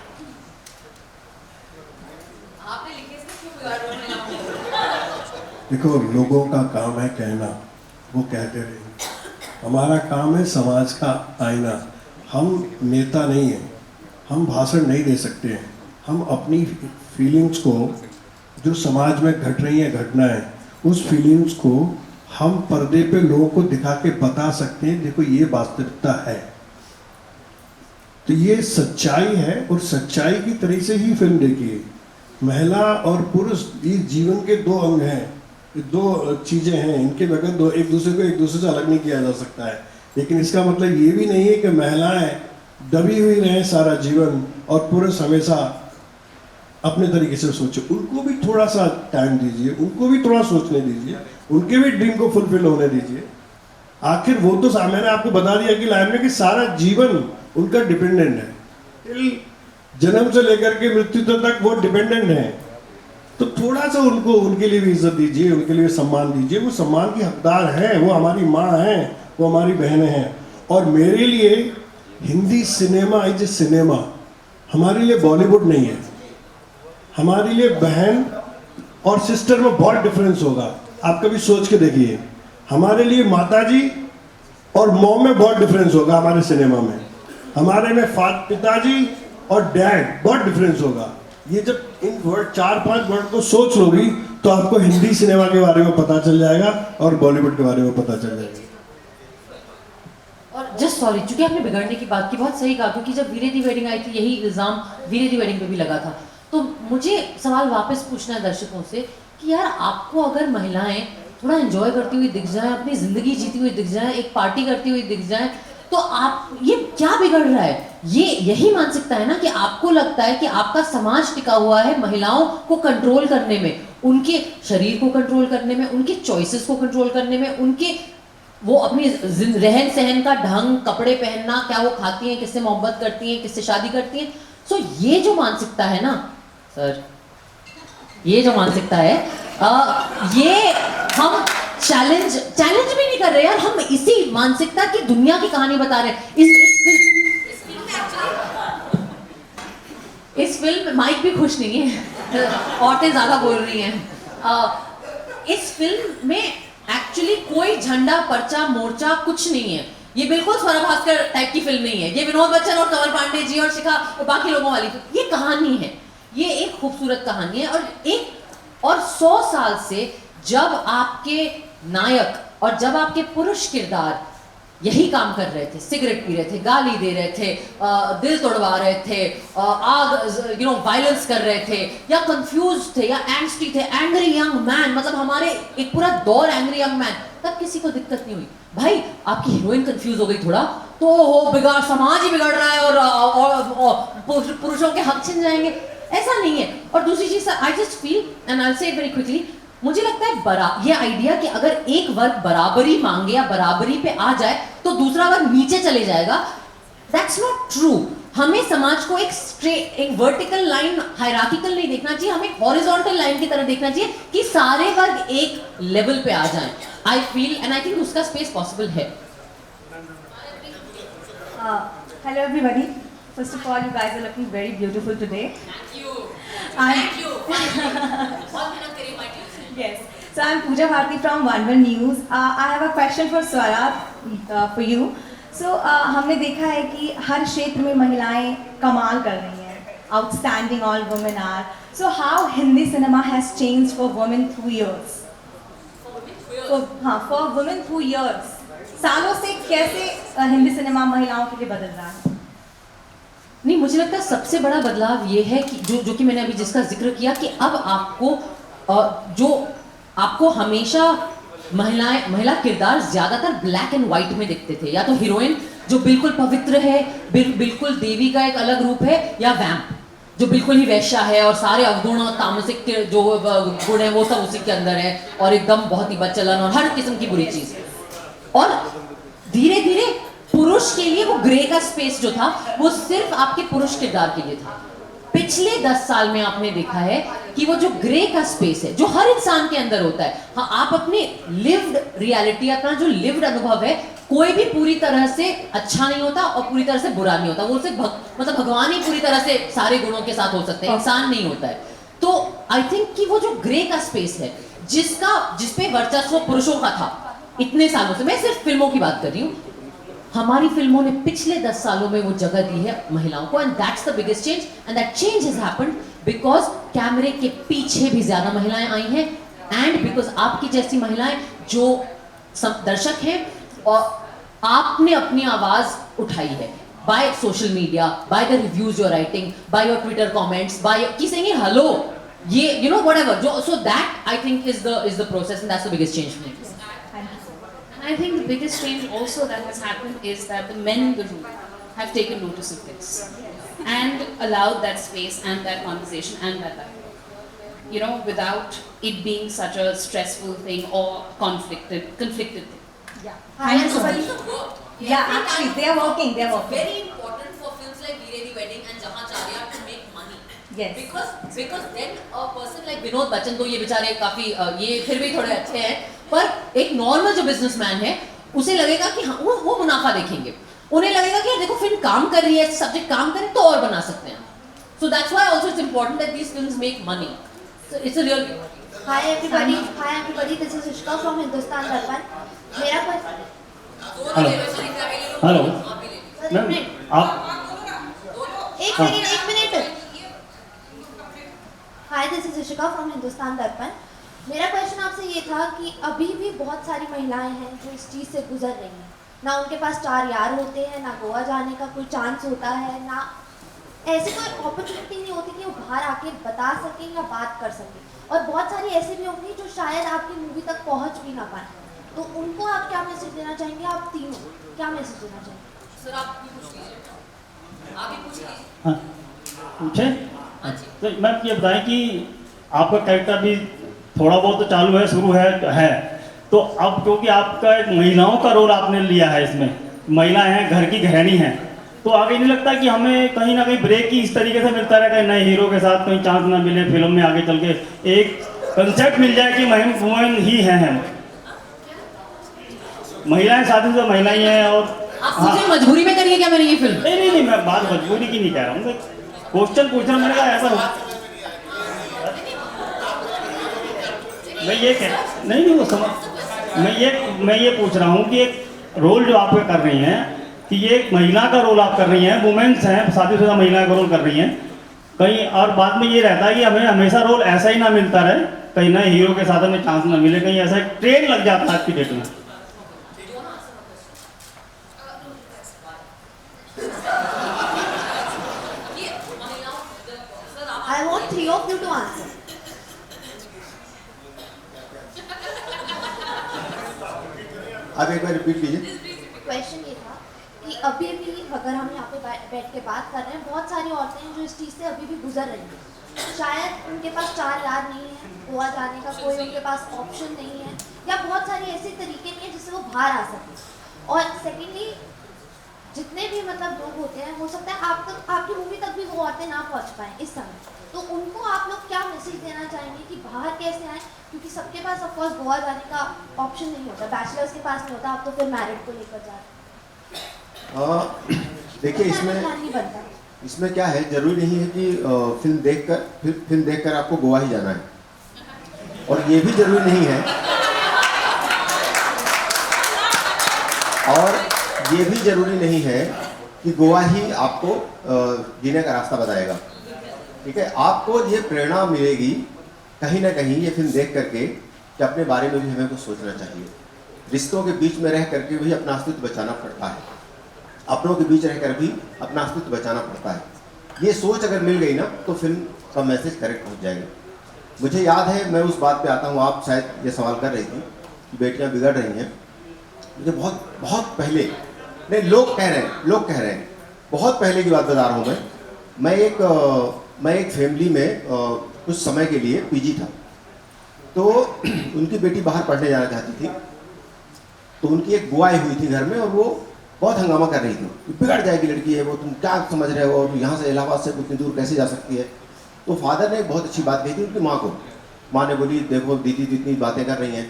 आपने लिखे इसमें क्यों बिगाड़ रहे हो? देखो, लोगों का काम है कहना, वो कहते रहेंगे। हमारा काम है समाज का आईना। हम नेता नहीं हैं, हम भाषण नहीं दे सकते हैं, हम अपनी फीलिंग्स को, जो समाज में घट रही है घटनाएं, उस फीलिंग्स को हम पर्दे पे लोगों को दिखा के बता सकते हैं देखो ये वास्तविकता है। तो ये सच्चाई है और सच्चाई की तरह से ही फिल्म देखिए। महिला और पुरुष ये जीवन के दो अंग हैं, दो चीजें हैं, इनके बगैर दो एक दूसरे से अलग नहीं किया जा सकता है। लेकिन इसका मतलब ये भी नहीं है कि महिलाएं दबी हुई रहें सारा जीवन और पुरुष हमेशा अपने तरीके से सोचे। उनको भी थोड़ा सा टाइम दीजिए, उनको भी थोड़ा सोचने दीजिए, उनके भी ड्रीम को फुलफिल होने दीजिए। आखिर वो तो मैंने आपको बता दिया कि लाइन में कि सारा जीवन उनका डिपेंडेंट है, टिल जन्म से लेकर के मृत्यु तक वो डिपेंडेंट है। तो थोड़ा सा उनको उनके लिए भी इज्जत दीजिए, उनके लिए सम्मान दीजिए। वो सम्मान की हकदार हैं, वो हमारी माँ हैं, वो हमारी बहनें हैं। और मेरे लिए Hindi cinema is a cinema, हमारे लिए बॉलीवुड नहीं है। हमारे लिए बहन और सिस्टर में बहुत डिफरेंस होगा। आप कभी सोच के देखिए, हमारे लिए माताजी और मॉम में बहुत डिफरेंस होगा हमारे सिनेमा में। हमारे में पिताजी और डैड बहुत डिफरेंस होगा। ये जब इन वर्ड 4-5 वर्ड को सोच लोगी तो आपको हिंदी सिनेमा के बारे में पता चल जाएगा और बॉलीवुड के बारे में पता चल जाएगा। और जस्ट सॉरी, चूंकि आपने बिगड़ने की बात की, बहुत सही कहा, क्योंकि जब वीरे दी वेडिंग आई थी यही इल्ज़ाम वीरे दी वेडिंग पे भी लगा था। तो मुझे सवाल वापस पूछना है दर्शकों से कि यार आपको अगर महिलाएं थोड़ा एंजॉय करती हुई दिख जाए, अपनी ज़िंदगी जीती हुई दिख जाए, एक पार्टी करती हुई दिख जाए, तो आप ये क्या बिगड़ रहा है? ये यही मानसिकता है ना कि आपको लगता है कि आपका समाज टिका हुआ है महिलाओं को कंट्रोल करने में, उनके शरीर को कंट्रोल करने में, उनके चॉइसेस को कंट्रोल करने में, उनके वो अपनी रहन सहन का ढंग, कपड़े पहनना, क्या वो खाती हैं, किससे मोहब्बत करती हैं, किससे शादी करती हैं। सो ये जो मानसिकता है ना सर, ये जो मानसिकता है ये हम चैलेंज भी नहीं कर रहे यार, हम इसी मानसिकता की दुनिया की कहानी बता रहे हैं। इस फिल्म माइक भी खुश नहीं है, औरतें ज्यादा बोल रही हैं। इस फिल्म में एक्चुअली कोई झंडा, पर्चा, मोर्चा कुछ नहीं है। ये बिल्कुल स्वरा भास्कर टाइप की फिल्म नहीं है। ये विनोद बच्चन और कमल पांडे जी और शिखा और बाकी लोगों वाली फिल्म, ये कहानी है, ये एक खूबसूरत कहानी है। और 100 साल से जब आपके नायक और जब आपके पुरुष किरदार यही काम कर रहे थे, सिगरेट पी रहे थे, गाली दे रहे थे, दिल तोड़वा रहे थे, वायलेंस कर रहे थे, या कंफ्यूज थे, या एंग्स्टी थे, एंग्री यंग मैन, मतलब हमारे एक पूरा दौर एंग्री यंग मैन, तब किसी को दिक्कत नहीं हुई। भाई आपकी हीरोइन कंफ्यूज हो गई थोड़ा तो हो समाज ही बिगड़ रहा है और पुरुषों के हक छिन जाएंगे, ऐसा नहीं है। और दूसरी चीज, I just feel and I will say it very quickly, मुझे लगता है ये आइडिया कि अगर एक वर्ग बराबरी मांगे या बराबरी पे आ जाए तो दूसरा वर्ग नीचे चले जाएगा, दैट्स नॉट ट्रू। हमें समाज को एक वर्टिकल लाइन, हायरार्किकल नहीं देखना चाहिए, हमें हॉरिजॉन्टल लाइन की तरह देखना चाहिए कि सारे वर्ग एक लेवल पे आ जाएं। I feel and I think उसका स्पेस पॉसिबल है। Hello everybody, first of all you guys are looking very beautiful today. Thank you. Yes. So I'm Pooja Bharti from One News. I have a question for Swara, for you. So हमने देखा है कि हर क्षेत्र में महिलाएं कमाल कर रही हैं. Outstanding all women are. So how Hindi cinema has changed for women through years? For women through years. सालों से कैसे हिंदी सिनेमा महिलाओं के लिए बदल रहा है? नहीं, मुझे लगता है सबसे बड़ा बदलाव ये है कि जो कि मैंने अभी जिसका जिक्र किया कि अब आपको हमेशा महिला किरदार ज्यादातर ब्लैक एंड व्हाइट में दिखते थे, या तो हीरोइन जो बिल्कुल पवित्र है, बिल्कुल देवी का एक अलग रूप है, या वैम्प जो बिल्कुल ही वैश्या है और सारे अवगुण और तामसिक जो गुण है वो सब उसी के अंदर है, और एकदम बहुत ही बदचलन और हर किस्म की बुरी चीज। और धीरे धीरे पुरुष के लिए वो ग्रे का स्पेस जो था वो सिर्फ आपके पुरुष किरदार के लिए था। पिछले 10 साल में आपने देखा है कि वो जो ग्रे का स्पेस है जो हर इंसान के अंदर होता है, हाँ आप अपनी लिव्ड रियलिटी, अपना जो लिव्ड अनुभव है, कोई भी पूरी तरह से अच्छा नहीं होता और पूरी तरह से बुरा नहीं होता। वो सिर्फ मतलब भगवान ही पूरी तरह से सारे गुणों के साथ हो सकते हैं, इंसान नहीं होता है। तो आई थिंक कि वो जो ग्रे का स्पेस है जिसपे वर्चस्व पुरुषों का था इतने सालों से, मैं सिर्फ फिल्मों की बात कर रही हूँ, हमारी फिल्मों ने पिछले 10 सालों में वो जगह दी है महिलाओं को, and that's the biggest change, and that change has happened because कैमरे के पीछे भी ज्यादा महिलाएं आई हैं, एंड बिकॉज आपकी जैसी महिलाएं जो दर्शक हैं और आपने अपनी आवाज उठाई है by social media, by the reviews your writing, by your Twitter comments, by की सेइंग हेलो, ये यू नो व्हाटएवर, जो so that I think is the process and that's the biggest change for me. And I think the biggest change also that has happened is that the men in the room have taken notice of this and allowed that space and that conversation and that dialogue, you know, without it being such a stressful thing or conflicted thing. Yeah. Thank you so much. Yeah, actually, they are working. Very important for films like Veere Di Wedding and Jahacharya to make money. Yes. Because then a person like Vinod Bachchan, तो ये बेचारे काफी ये फिर भी थोड़े अच्छे हैं, पर एक नॉर्मल जो बिजनेसमैन है उसे लगेगा कि हाँ वो मुनाफा देखेंगे, उन्हें लगेगा कि यार देखो फिल्म काम कर रही है, सब्जेक्ट काम करे तो और बना सकते हैं. So that's why also it's important that these films make money. So it's a real. Hi everybody, this is Ishka from Hindustan Darpan. मेरा क्वेश्चन. हेलो मैम, आप एक minute. Hi, this is Ishika from Hindustan दर्पण. मेरा question आपसे ये था कि अभी भी बहुत सारी महिलाएं हैं जो इस चीज़ से गुजर रही हैं. ना उनके पास 4 यार होते हैं, ना गोवा जाने का कोई चांस होता है, ना ऐसी कोई अपॉर्चुनिटी नहीं होती कि वो बाहर आके बता सकें या बात कर सकें. और बहुत सारी ऐसे भी होंगी जो शायद आपकी मूवी तक पहुंच भी ना पाए. तो उनको आप क्या मैसेज देना चाहेंगे? आप तीनों क्या मैसेज देना चाहेंगे? सर आप भी पूछ लीजिए. आप भी पूछ लीजिए. हाँ पूछे. तो मैम ये बताएं कि आपका कैरेक्टर भी थोड़ा बहुत तो चालू है, शुरू है तो अब क्योंकि आपका एक महिलाओं का रोल आपने लिया है, इसमें महिलाएं हैं, घर की गृहिणी हैं, तो आगे नहीं लगता कि हमें कहीं ना कहीं ब्रेक ही इस तरीके से मिलता रहे कि नए हीरो के साथ कहीं चांस ना मिले फिल्म में, आगे चल के एक कंसेप्ट मिल जाए कि वुमेन ही हैं हम, महिलाएं शादी से महिलाएं हैं. और आप मुझे मजबूरी में करिए क्या मैंने ये फिल्म? नहीं मैं बात मजबूरी की नहीं कह रहा हूँ, क्वेश्चन पूछना मैंने कहा ऐसा मैं ये कह नहीं वो समझ मैं ये पूछ रहा हूँ कि एक रोल जो आप कर रही हैं कि ये एक महिला का रोल आप कर रही हैं, वुमेन्स हैं, शादीशुदा महिला का रोल कर रही हैं कहीं, और बाद में ये रहता है कि हमें हमेशा रोल ऐसा ही ना मिलता रहे, कहीं नए हीरो के साथ हमें चांस ना मिले, कहीं ऐसा ट्रेन लग जाता है आज की डेट में. I want 3 of you to answer. आप एक बार रिपीट कीजिए. क्वेश्चन ये था कि अभी भी अगर हम यहाँ पे बैठ के बात कर रहे हैं, बहुत सारी औरतें हैं जो इस चीज़ से अभी भी गुजर रही हैं. शायद उनके पास 4 यार नहीं है, गोवा जाने का कोई उनके पास ऑप्शन नहीं है, या बहुत सारी ऐसे तरीके नहीं है जिससे वो बाहर आ सकें. और सेकेंडली जितने भी मतलब लोग होते हैं, हो सकता है आपकी मूवी तक भी वो औरतें ना पहुँच पाएँ इस समय, तो उनको आप लोग क्या मैसेज देना चाहेंगे कि बाहर कैसे आएँ? क्योंकि सबके पास ऑफकोर्स गोवा जाने का ऑप्शन नहीं होता, बैचलर्स के पास नहीं होता, आप तो फिर मैरिड को लेकर जा रहे हैं. देखिए इसमें क्या है, जरूरी नहीं है कि फिल्म देखकर आपको गोवा ही जाना है, और ये भी जरूरी नहीं है, और ये भी जरूरी नहीं है कि गोवा ही आपको जीने का रास्ता बताएगा. ठीक है, आपको ये प्रेरणा मिलेगी कहीं ना कहीं ये फिल्म देख करके कि अपने बारे में भी हमें कुछ सोचना चाहिए. रिश्तों के बीच में रह करके भी अपना अस्तित्व बचाना पड़ता है, अपनों के बीच रहकर भी अपना अस्तित्व बचाना पड़ता है. ये सोच अगर मिल गई ना तो फिल्म का मैसेज करेक्ट पहुंच जाएगा. मुझे याद है, मैं उस बात पे आता हूँ, आप शायद ये सवाल कर रही थी कि बेटियाँ बिगड़ रही हैं. मुझे बहुत पहले, नहीं लोग कह रहे हैं बहुत पहले की बात बता रहा हूँ मैं एक फैमिली में कुछ समय के लिए पीजी था. तो उनकी बेटी बाहर पढ़ने जाना चाहती थी, तो उनकी एक बुआ आई हुई थी घर में, और वो बहुत हंगामा कर रही थी, बिगड़ जाएगी लड़की है वो, तुम क्या समझ रहे हो, यहाँ से इलाहाबाद से उतनी दूर कैसे जा सकती है. तो फादर ने एक बहुत अच्छी बात कही थी उनकी माँ को. माँ ने बोली देखो दीदी जितनी बातें कर रही हैं.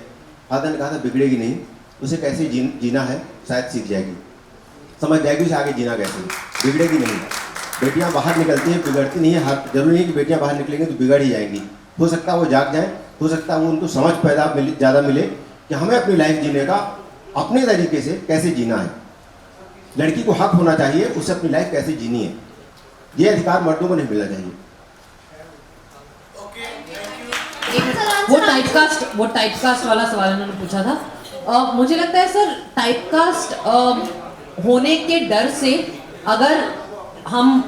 फादर ने कहा था बिगड़ेगी नहीं, उसे कैसे जीना है शायद सीख जाएगी, समझ जाएगी उसे आगे जीना कैसे, बिगड़ेगी नहीं. बेटियां बाहर निकलती हैं, बिगड़ती नहीं है. हर जरूरी नहीं कि बेटियां बाहर निकलेंगी तो बिगड़ ही जाएंगी. हो सकता है वो जाग जाए, हो सकता है वो उनको समझ ज़्यादा मिले कि हमें अपनी लाइफ जीने का अपने तरीके से कैसे जीना है. लड़की को हक होना चाहिए उसे अपनी लाइफ कैसे जीनी है, ये अधिकार मर्दों को नहीं मिलना चाहिए. वो टाइपकास्ट वाला सवाल उन्होंने पूछा था. मुझे लगता है सर टाइपकास्ट होने के डर से अगर हम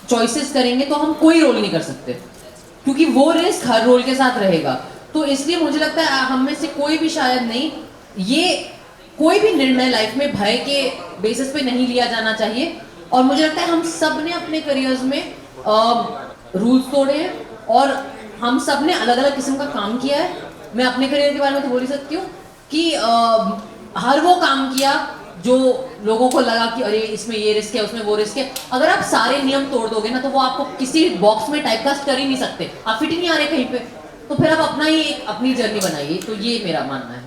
चॉइसेस करेंगे तो हम कोई रोल नहीं कर सकते, क्योंकि वो रिस्क हर रोल के साथ रहेगा। तो इसलिए मुझे लगता है हम में से कोई भी शायद नहीं, ये कोई भी निर्णय लाइफ में भय के बेसिस पे नहीं लिया जाना चाहिए। और मुझे लगता है हम सब ने अपने करियर्स में रूल्स तोड़े हैं और हम सब ने अलग अलग किस्म का काम किया है। मैं अपने करियर के बारे में तो बोल ही सकती हूँ कि हर वो काम किया जो लोगों को लगा कि अरे इसमें ये रिस्क है, उसमें वो रिस्क है। अगर आप सारे नियम तोड़ दोगे ना तो वो आपको किसी बॉक्स में टाइपकास्ट कर ही नहीं सकते, आप फिट ही नहीं आ रहे कहीं पे, तो फिर आप अपना ही अपनी जर्नी बनाइए। तो ये मेरा मानना है।